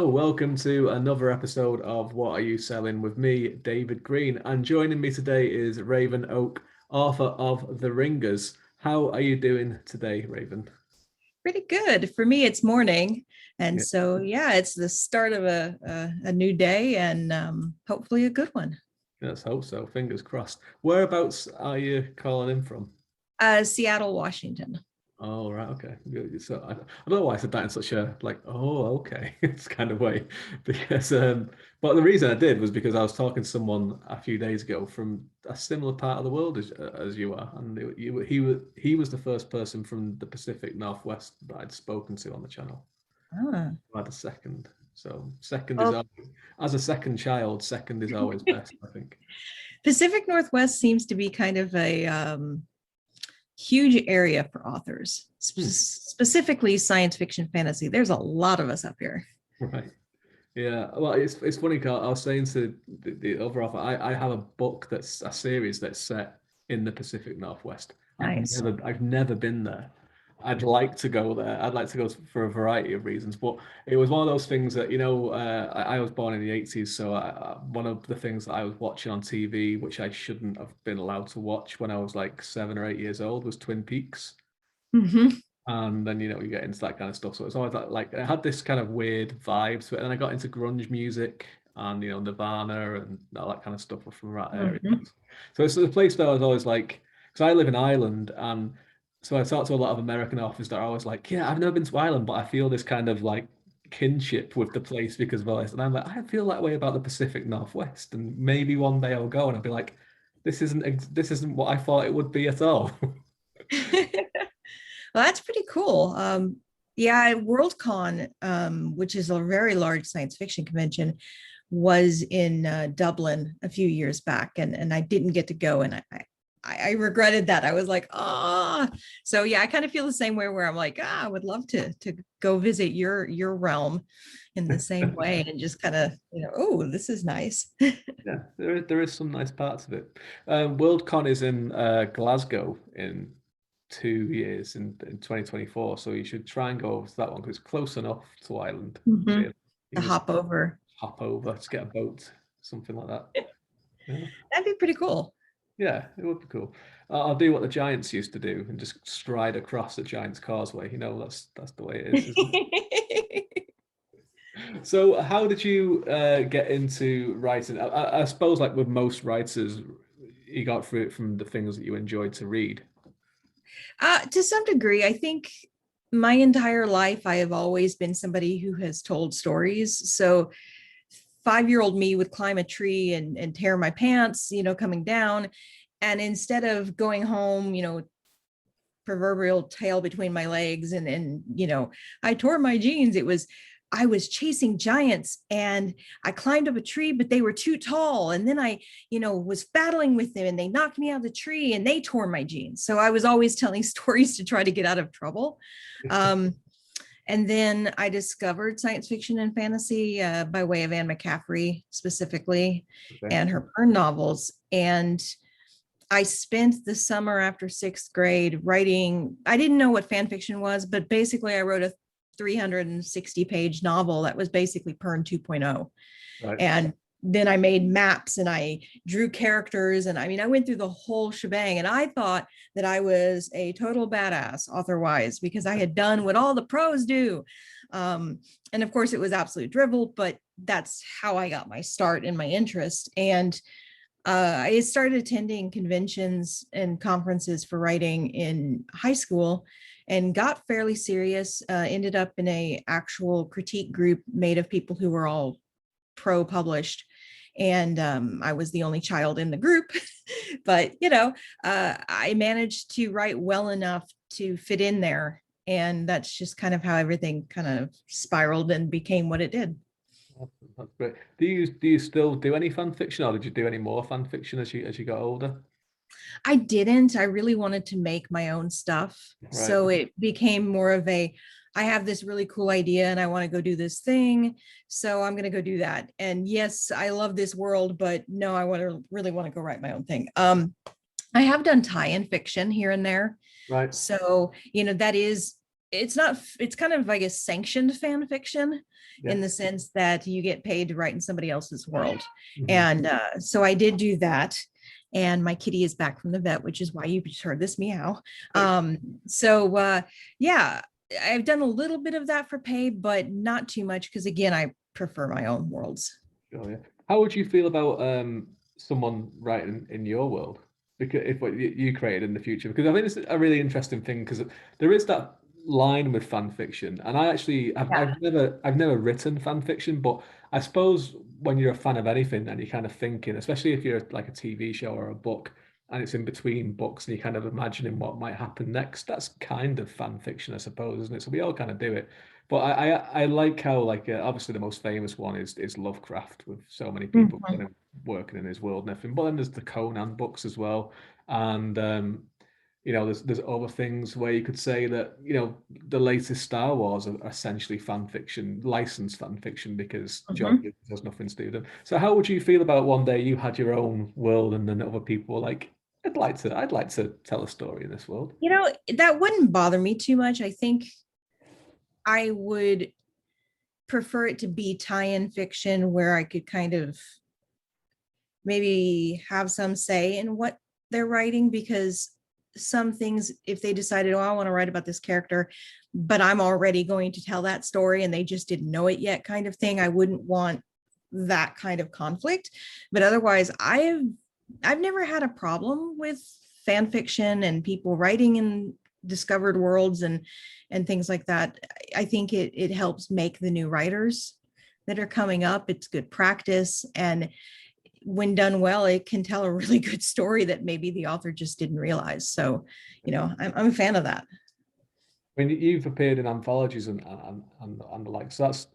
Hello, welcome to another episode of What Are You Selling with me, David Green. And joining me today is Raven Oak, author of The Ringers. How are you doing today, Raven? Pretty good. For me, it's morning. And Yeah, so, yeah, it's the start of a new day and hopefully a good one. let's hope so. Fingers crossed. Whereabouts are you calling in from? Seattle, Washington. Oh, right, okay. So I don't know why I said that in such a okay, it's kind of way. Because but the reason I did was because I was talking to someone a few days ago from a similar part of the world as you are, and he was the first person from the Pacific Northwest that I'd spoken to on the channel. Ah. I had a second, so second is Well, always, as a second child, second is always best, I think. Pacific Northwest seems to be kind of a huge area for authors, Hmm, specifically science fiction fantasy. There's a lot of us up here. right. Yeah, well, it's funny 'cause I was saying to the other author, I have a book that's a series that's set in the Pacific Northwest. Nice. I've never been there. I'd like to go there. I'd like to go for a variety of reasons, but it was one of those things that I was born in the 80s, so one of the things that I was watching on TV, which I shouldn't have been allowed to watch when I was like 7 or 8 years old, was Twin Peaks. Hmm. And then you get into that kind of stuff. So it's always like it had this kind of weird vibe to it. And then I got into grunge music and Nirvana and all that kind of stuff from that area. Hmm. So it's a place that I was always like, because I live in Ireland, and so I talk to a lot of American authors that are always like, yeah, I've never been to Ireland, but I feel this kind of like kinship with the place because of all this. And I'm like, I feel that way about the Pacific Northwest, and maybe one day I'll go and I'll be like, this isn't what I thought it would be at all. Well, that's pretty cool. Yeah, Worldcon, which is a very large science fiction convention, was in Dublin a few years back, and I didn't get to go, and I regretted that. I was like, so yeah, I kind of feel the same way where I'm like, I would love to go visit your realm in the same way and just kind of, oh, this is nice. Yeah, there is some nice parts of it. Worldcon is in Glasgow in 2 years in 2024, so you should try and go over to that one because it's close enough to Ireland. Hmm. Really. You To can just hop over. hop over to get a boat, something like that. Yeah, That'd be pretty cool. yeah, it would be cool. I'll do what the Giants used to do and just stride across the Giants Causeway. That's the way it is, isn't it? So, how did you get into writing? I suppose, like with most writers, you got through it from the things that you enjoyed to read. To some degree, I think my entire life I have always been somebody who has told stories. So 5-year-old me would climb a tree and tear my pants, coming down. And instead of going home, proverbial tail between my legs and I tore my jeans, I was chasing giants and I climbed up a tree, but they were too tall. And then I, was battling with them and they knocked me out of the tree and they tore my jeans. So I was always telling stories to try to get out of trouble. Um, and then I discovered science fiction and fantasy by way of Anne McCaffrey specifically Okay. and her burn novels. And I spent the summer after sixth grade writing. I didn't know what fan fiction was, but basically I wrote a 360-page novel that was basically Pern 2.0. Right. And then I made maps and I drew characters. And I mean, I went through the whole shebang and I thought that I was a total badass author wise because I had done what all the pros do. And of course, it was absolute drivel, but that's how I got my start and my interest. And I started attending conventions and conferences for writing in high school and got fairly serious, ended up in a actual critique group made of people who were all pro published. And I was the only child in the group, but I managed to write well enough to fit in there. And that's just kind of how everything kind of spiraled and became what it did. That's great. Do you still do any fan fiction, or did you do any more fan fiction as you got older? I didn't. I really wanted to make my own stuff. Right. So it became more of I have this really cool idea and I want to go do this thing. So I'm going to go do that. And yes, I love this world, but no, really want to go write my own thing. I have done tie-in fiction here and there. Right. So, that is it's not, it's kind of like a sanctioned fan fiction Yeah. in the sense that you get paid to write in somebody else's world. Mhm. And so I did do that. And my kitty is back from the vet, which is why you just heard this meow. Um, so yeah, I've done a little bit of that for pay, but not too much because again, I prefer my own worlds. Oh, yeah. How would you feel about someone writing in your world? Because if what you created in the future, because I think it's a really interesting thing because there is that line with fan fiction, and I actually Yeah. I've never written fan fiction, but I suppose when you're a fan of anything and you're kind of thinking, especially if you're like a TV show or a book, and it's in between books and you're kind of imagining what might happen next, that's kind of fan fiction, I suppose, isn't it? So we all kind of do it. But I like how like obviously the most famous one is Lovecraft with so many people kind Mhm. of working in his world and everything. But then there's the Conan books as well, and you know there's other things where you could say that you know the latest Star Wars are essentially fan fiction, licensed fan fiction because George Mhm. Lucas has nothing to do with them. So how would you feel about one day you had your own world and then other people were like, I'd like to tell a story in this world. You know, that wouldn't bother me too much. I think I would prefer it to be tie-in fiction where I could kind of maybe have some say in what they're writing because some things, if they decided, oh, I want to write about this character, but I'm already going to tell that story and they just didn't know it yet, kind of thing, I wouldn't want that kind of conflict. But otherwise, I've never had a problem with fan fiction and people writing in discovered worlds and things like that. I think it helps make the new writers that are coming up. It's good practice, and when done well, it can tell a really good story that maybe the author just didn't realize. So, you know, I'm a fan of that. I mean, you've appeared in anthologies and the like, so that's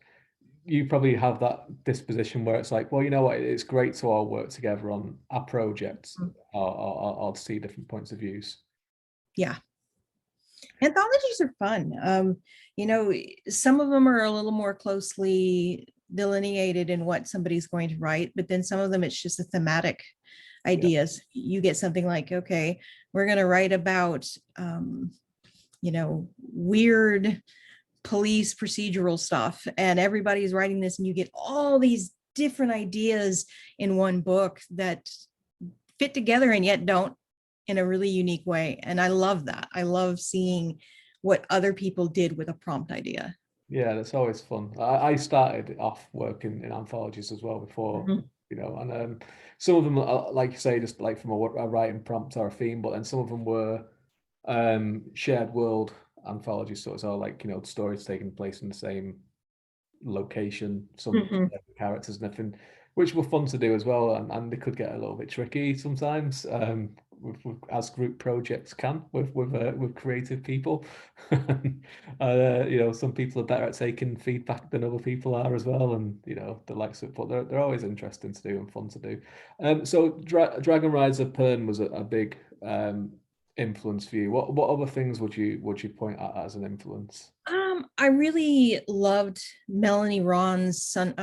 you probably have that disposition where it's like, well, you know what, it's great to all work together on a project or to see different points of views. Yeah. Anthologies are fun. You know, some of them are a little more closely delineated in what somebody's going to write, but then some of them it's just a thematic Yeah, ideas. You get something like, okay, we're going to write about, you know, weird police procedural stuff, and everybody's writing this, and you get all these different ideas in one book that fit together and yet don't in a really unique way. And I love that. I love seeing what other people did with a prompt idea. yeah, that's always fun. I started off working in anthologies as well before, Mhm. you know, and some of them, are, like you say, just like from a writing prompt or a theme, but then some of them were shared world anthologies, so it's all like you know stories taking place in the same location, some Mhm. characters and everything, which were fun to do as well. And they could get a little bit tricky sometimes, as group projects can with creative people. You know, some people are better at taking feedback than other people are as well, and you know the likes of. But they're always interesting to do and fun to do. So Dragon Rise of Pern was a big influence for you. What other things would you point at as an influence? I really loved Melanie Ron's son.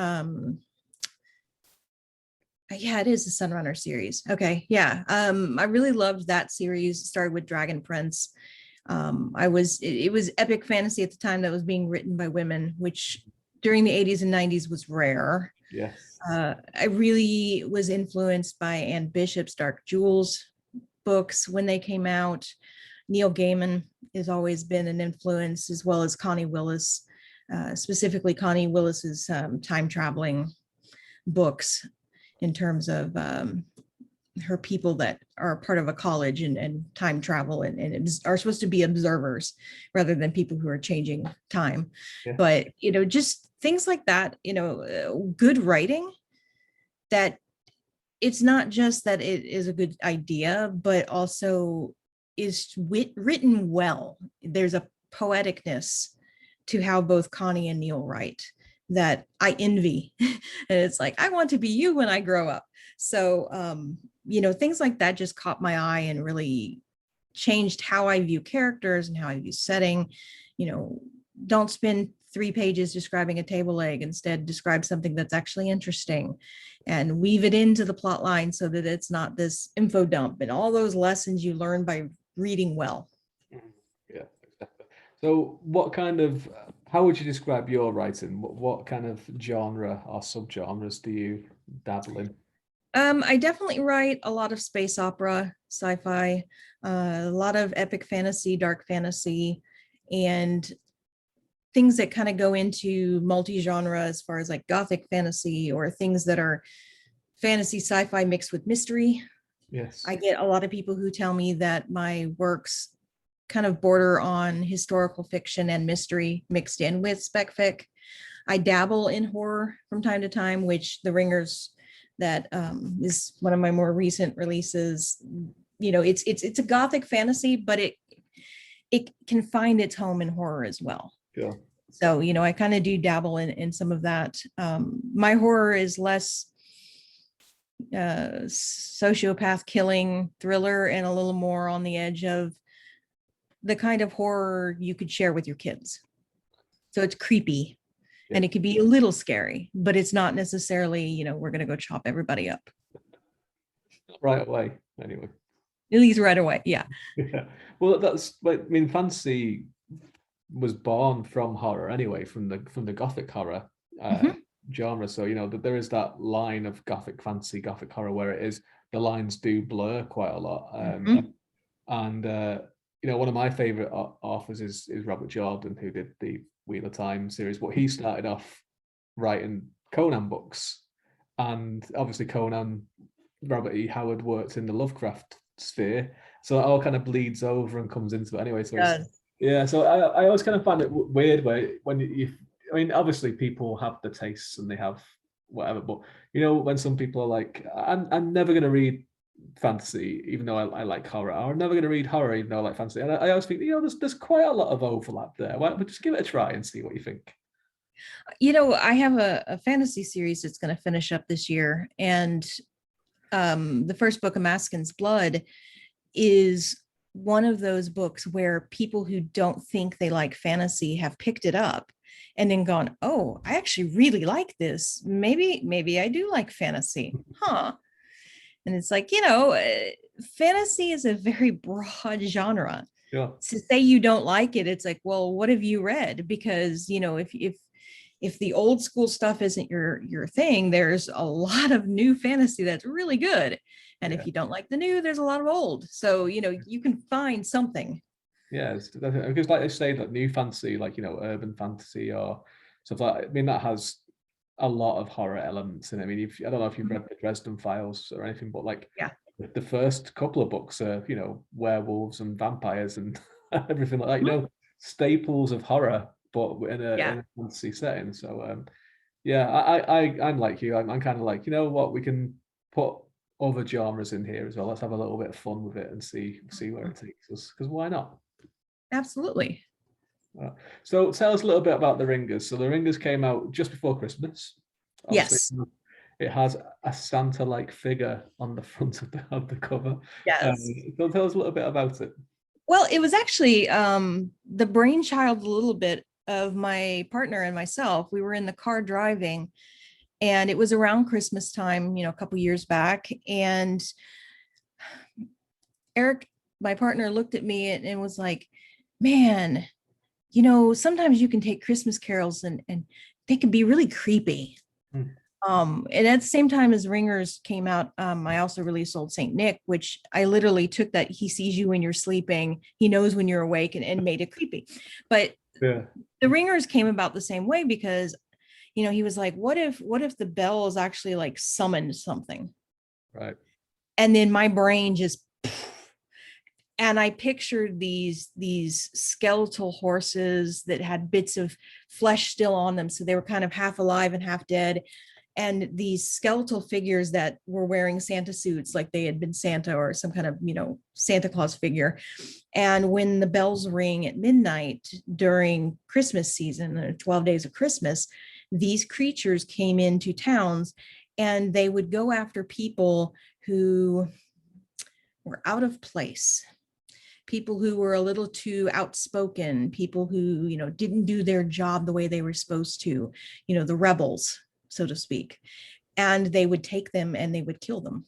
Yeah, it is the Sunrunner series. Okay, yeah. I really loved that series. It started with Dragon Prince. It was epic fantasy at the time that was being written by women, which during the 80s and 90s was rare. Yes. I really was influenced by Anne Bishop's Dark Jewels books when they came out. Neil Gaiman has always been an influence, as well as Connie Willis, specifically Connie Willis's time traveling books in terms of her people that are part of a college and time travel and are supposed to be observers rather than people who are changing time. Yeah. But, you know, just things like that, you know, good writing that it's not just that it is a good idea, but also is written well. There's a poeticness to how both Connie and Neil write that I envy. And it's like, I want to be you when I grow up. So, you know, things like that just caught my eye and really changed how I view characters and how I view setting. You know, don't spend 3 pages describing a table leg. Instead, describe something that's actually interesting and weave it into the plot line so that it's not this info dump and all those lessons you learn by reading well. Mhm. Yeah, exactly. So what kind of, how would you describe your writing? What kind of genre or subgenres do you dabble in? I definitely write a lot of space opera, sci-fi, a lot of epic fantasy, dark fantasy, and things that kind of go into multi-genre as far as like gothic fantasy or things that are fantasy sci-fi mixed with mystery. Yes. I get a lot of people who tell me that my works kind of border on historical fiction and mystery mixed in with spec fic. I dabble in horror from time to time, which The Ringers, that is one of my more recent releases. It's a gothic fantasy, but it can find its home in horror as well. Sure. So, I kind of do dabble in some of that. My horror is less sociopath killing thriller and a little more on the edge of the kind of horror you could share with your kids. So it's creepy Yeah. and it could be a little scary, but it's not necessarily, we're going to go chop everybody up. Right away. Anyway. At least right away. Yeah. Yeah. Well, that's like, I mean, fantasy was born from horror anyway, from the gothic horror Mhm. genre. So there is that line of gothic fantasy, gothic horror, where it is the lines do blur quite a lot. Mhm. And one of my favorite authors is Robert Jordan, who did the Wheel of Time series. But he started off writing Conan books, and obviously Conan, Robert E. Howard worked in the Lovecraft sphere, so it all kind of bleeds over and comes into it anyway. So it's, Does. yeah, so I always kind of find it weird where when you, I mean, obviously people have the tastes and they have whatever, but when some people are like, I'm never going to read fantasy even though I like horror, or I'm never going to read horror even though I like fantasy, and I always think there's quite a lot of overlap there. Why don't we just give it a try and see what you think? I have a fantasy series that's going to finish up this year. And the first book of Maskin's Blood is one of those books where people who don't think they like fantasy have picked it up and then gone, oh, I actually really like this. Maybe I do like fantasy. Huh. And it's like, fantasy is a very broad genre. Yeah, To say you don't like it, it's like, well, what have you read? Because, if the old school stuff isn't your thing, there's a lot of new fantasy that's really good. And yeah. if you don't like the new, there's a lot of old. So, you can find something. Yeah, because like they say that new fantasy, like urban fantasy or stuff like, I mean, that has a lot of horror elements in it. I mean, I don't know if you've Mhm. read the Dresden Files or anything, but like Yeah. the first couple of books are werewolves and vampires and everything like that. Mhm. Staples of horror, but Yeah. in a fantasy setting. So yeah, I'm like you. I'm kind of like, what, we can put other genres in here as well. Let's have a little bit of fun with it and see where Mhm. it takes us. Because why not? Absolutely. Uh, so tell us a little bit about the Ringers. So the Ringers came out just before Christmas. Obviously, Yes. it has a Santa-like figure on the front of the cover. Yes. So tell us a little bit about it. Well, it was actually the brainchild a little bit of my partner and myself. We were in the car driving, and it was around Christmas time, a couple years back. And Eric, my partner, looked at me and was like, man, sometimes you can take Christmas carols and they can be really creepy. Hmm. And at the same time as Ringers came out, I also released Old Saint Nick, which I literally took that he sees you when you're sleeping, he knows when you're awake, and made it creepy. But Yeah, the Ringers came about the same way because, he was like, what if the bells actually like summoned something? right. And then my brain just, and I pictured these skeletal horses that had bits of flesh still on them, so they were kind of half alive and half dead, and these skeletal figures that were wearing Santa suits, like they had been Santa or some kind of Santa Claus figure. And when the bells ring at midnight during Christmas season, 12 days of Christmas, these creatures came into towns and they would go after people who were out of place, people who were a little too outspoken, people who, didn't do their job the way they were supposed to, the rebels, so to speak. And they would take them and they would kill them.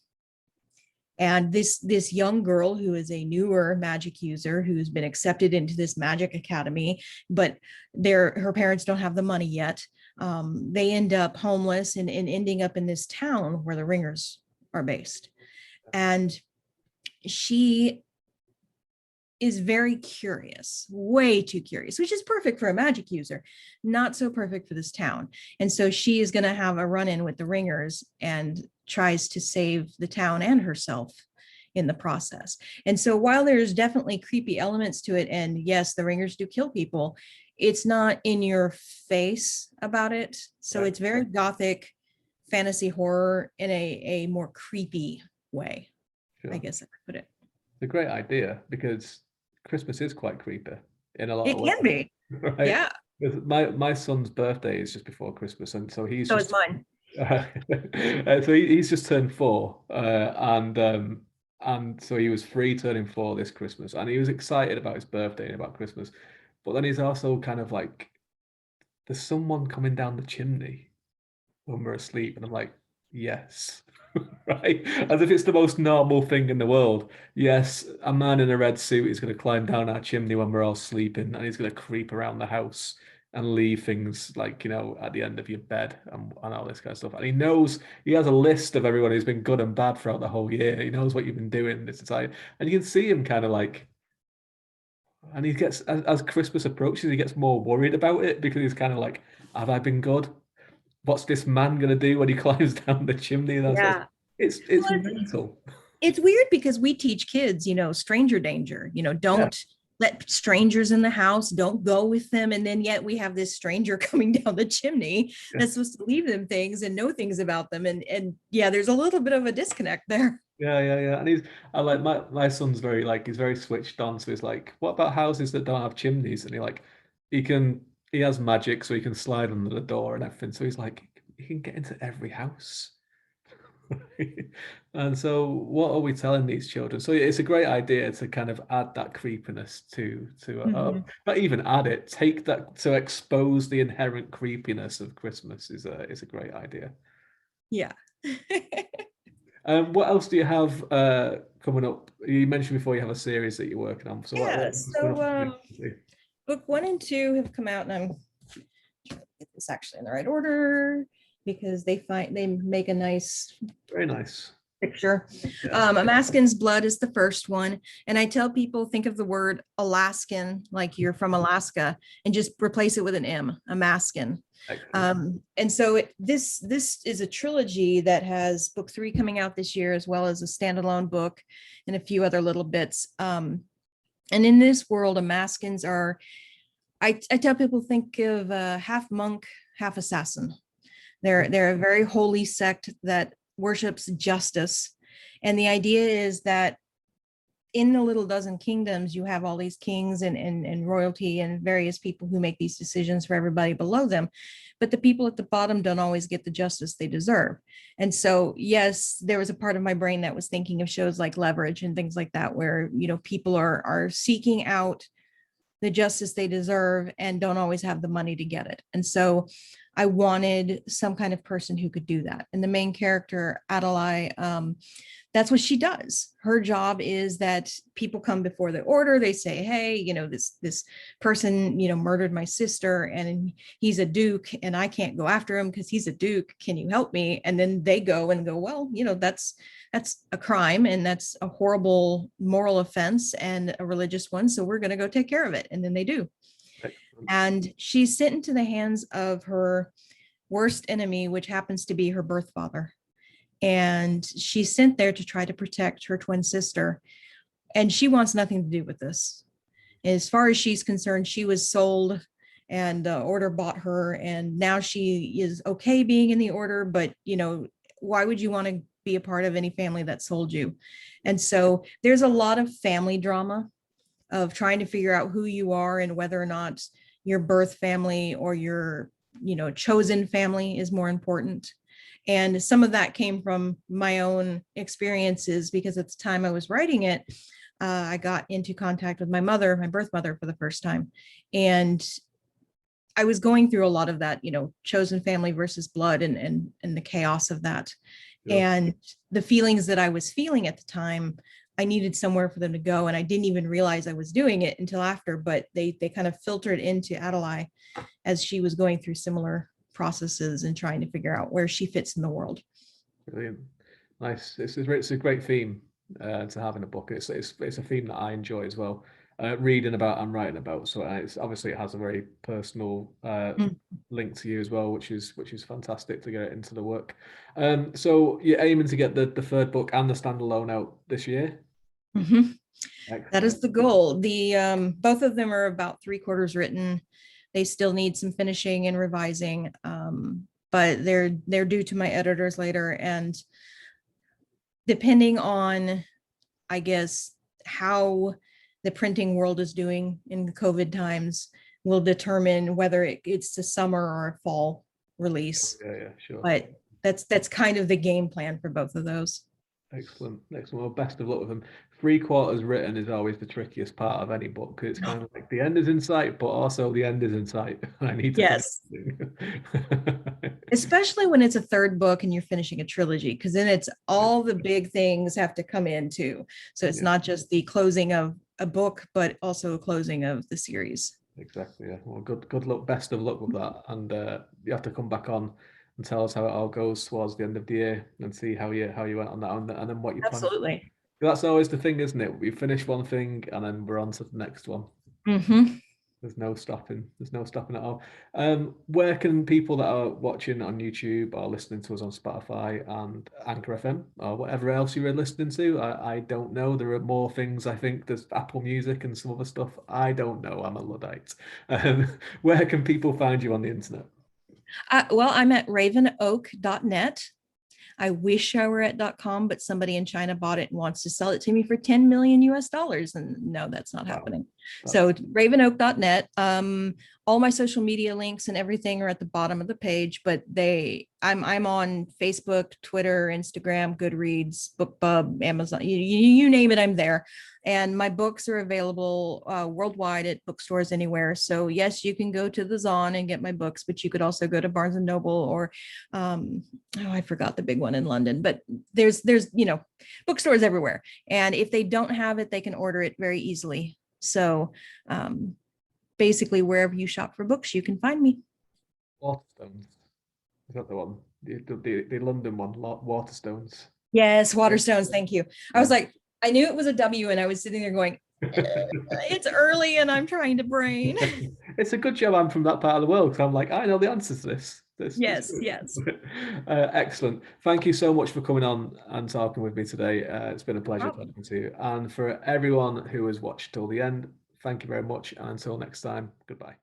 And this young girl who is a newer magic user who's been accepted into this magic academy, but her parents don't have the money yet. They end up homeless and ending up in this town where the ringers are based. And she is very curious, way too curious, which is perfect for a magic user, not so perfect for this town. And so she is going to have a run-in with the ringers and tries to save the town and herself in the process. And so while there's definitely creepy elements to it, and yes, the ringers do kill people, it's not in your face about it. So Right. it's very gothic fantasy horror in a more creepy way, Sure. I guess I could put it. It's a great idea because Christmas is quite creepy in a lot of It ways, can be. right? Yeah. 'Cause my son's birthday is just before Christmas, and so he's So is just mine. he's just turned 4, and so he was 3 turning 4 this Christmas, and he was excited about his birthday and about Christmas, but then he's also kind of like, there's someone coming down the chimney when we're asleep, and I'm like, yes. Right, as if it's the most normal thing in the world. Yes, a man in a red suit is going to climb down our chimney when we're all sleeping, and he's going to creep around the house and leave things like, at the end of your bed and all this kind of stuff. And he knows, he has a list of everyone who's been good and bad throughout the whole year. He knows what you've been doing. This is like, and you can see him kind of like, and he gets, as Christmas approaches, he gets more worried about it because he's kind of like, have I been good? What's this man gonna do when he climbs down the chimney? And that's Yeah. it's Well, mental. it's weird because we teach kids, stranger danger, Yeah, don't let strangers in the house, don't go with them. And then yet we have this stranger coming down the chimney yeah, that's supposed to leave them things and know things about them. And yeah, there's a little bit of a disconnect there. yeah. And I like my son's very like he's very switched on. So he's like, what about houses that don't have chimneys? And he can he has magic, so he can slide under the door and everything. So he's like, he can get into every house. And so, what are we telling these children? So it's a great idea to kind of add that creepiness Mhm. not even add it, take that to expose the inherent creepiness of Christmas is a great idea. Yeah. What else do you have coming up? You mentioned before you have a series that you're working on. So Yeah. what's coming up So for you? book 1 and 2 have come out, and I'm trying to get this actually in the right order because they make a nice Very nice. picture. Yeah. A Maskin's Blood is the first one. And I tell people, think of the word Alaskan, like you're from Alaska, and just replace it with an M, a Maskin. Excellent. And so this is a trilogy that has book 3 coming out this year, as well as a standalone book and a few other little bits. And in this world, Amaskins are, I tell people, think of half monk, half assassin. They're a very holy sect that worships justice. And the idea is that in the little dozen kingdoms, you have all these kings and royalty and various people who make these decisions for everybody below them. But the people at the bottom don't always get the justice they deserve. And so, yes, there was a part of my brain that was thinking of shows like Leverage and things like that, where, people are seeking out the justice they deserve and don't always have the money to get it. And so I wanted some kind of person who could do that. And the main character, Adelaide, that's what she does. Her job is that people come before the order. They say, hey, this person, murdered my sister and he's a duke and I can't go after him because he's a duke. Can you help me? And then they go, well, that's a crime and that's a horrible moral offense and a religious one. So we're going to go take care of it. And then they do. Excellent. And she's sent into the hands of her worst enemy, which happens to be her birth father. And she's sent there to try to protect her twin sister. And she wants nothing to do with this. As far as she's concerned, she was sold and the order bought her. And now she is okay being in the order. But, why would you want to be a part of any family that sold you? And so there's a lot of family drama of trying to figure out who you are and whether or not your birth family or your chosen family is more important. And some of that came from my own experiences, because at the time I was writing it, I got into contact with my mother, my birth mother, for the first time. And I was going through a lot of that, chosen family versus blood and the chaos of that. Sure. And the feelings that I was feeling at the time, I needed somewhere for them to go. And I didn't even realize I was doing it until after, but they kind of filtered into Adelaide as she was going through similar processes and trying to figure out where she fits in the world. Brilliant. Nice. It's a great theme to have in a book. It's a theme that I enjoy as well. Reading about and writing about. So it's obviously it has a very personal Mm. link to you as well, which is fantastic to get it into the work. So you're aiming to get the third book and the standalone out this year. Mm-hmm. That Excellent. is the goal. The both of them are about 3/4 written. They still need some finishing and revising, but they're due to my editors later. And depending on, I guess, how the printing world is doing in the COVID times, will determine whether it's a summer or a fall release. Yeah, yeah, sure. But that's kind of the game plan for both of those. Excellent. Excellent. Well, best of luck with them. 3/4 written is always the trickiest part of any book. It's kind of like the end is in sight, but also the end is in sight. I need to finish Yes. it. Especially when it's a third book and you're finishing a trilogy, because then it's all the big things have to come in too. So it's Yeah, not just the closing of a book, but also a closing of the series. exactly. Yeah. Well, good luck. Best of luck with that. And you have to come back on and tell us how it all goes towards the end of the year and see how you went on that and then what you plan. Absolutely. That's always the thing, isn't it? We finish one thing and then we're on to the next one. Mm-hmm. There's no stopping. There's no stopping at all. Where can people that are watching on YouTube or listening to us on Spotify and Anchor FM or whatever else you're listening to? I don't know. There are more things. I think there's Apple Music and some other stuff. I don't know. I'm a Luddite. Where can people find you on the internet? Well, I'm at ravenoak.net. I wish I were at .com, but somebody in China bought it and wants to sell it to me for 10 million US dollars. And no, that's not Wow. happening. That's So ravenoak.net. All my social media links and everything are at the bottom of the page, but I'm on Facebook, Twitter, Instagram, Goodreads, BookBub, Amazon, you name it, I'm there. And my books are available worldwide at bookstores anywhere. So yes, you can go to the Zon and get my books, but you could also go to Barnes and Noble or I forgot the big one in London, but there's bookstores everywhere. And if they don't have it, they can order it very easily. So basically wherever you shop for books, you can find me. Waterstones. Is that the one? The London one, Waterstones. Yes, Waterstones. Thank you. I was like, I knew it was a W and I was sitting there going, it's early and I'm trying to brain. It's a good job I'm from that part of the world because I'm like, I know the answer to this. Yes, yes. Excellent. Thank you so much for coming on and talking with me today. It's been a pleasure Problem. talking to you. And for everyone who has watched till the end, thank you very much. And until next time, goodbye.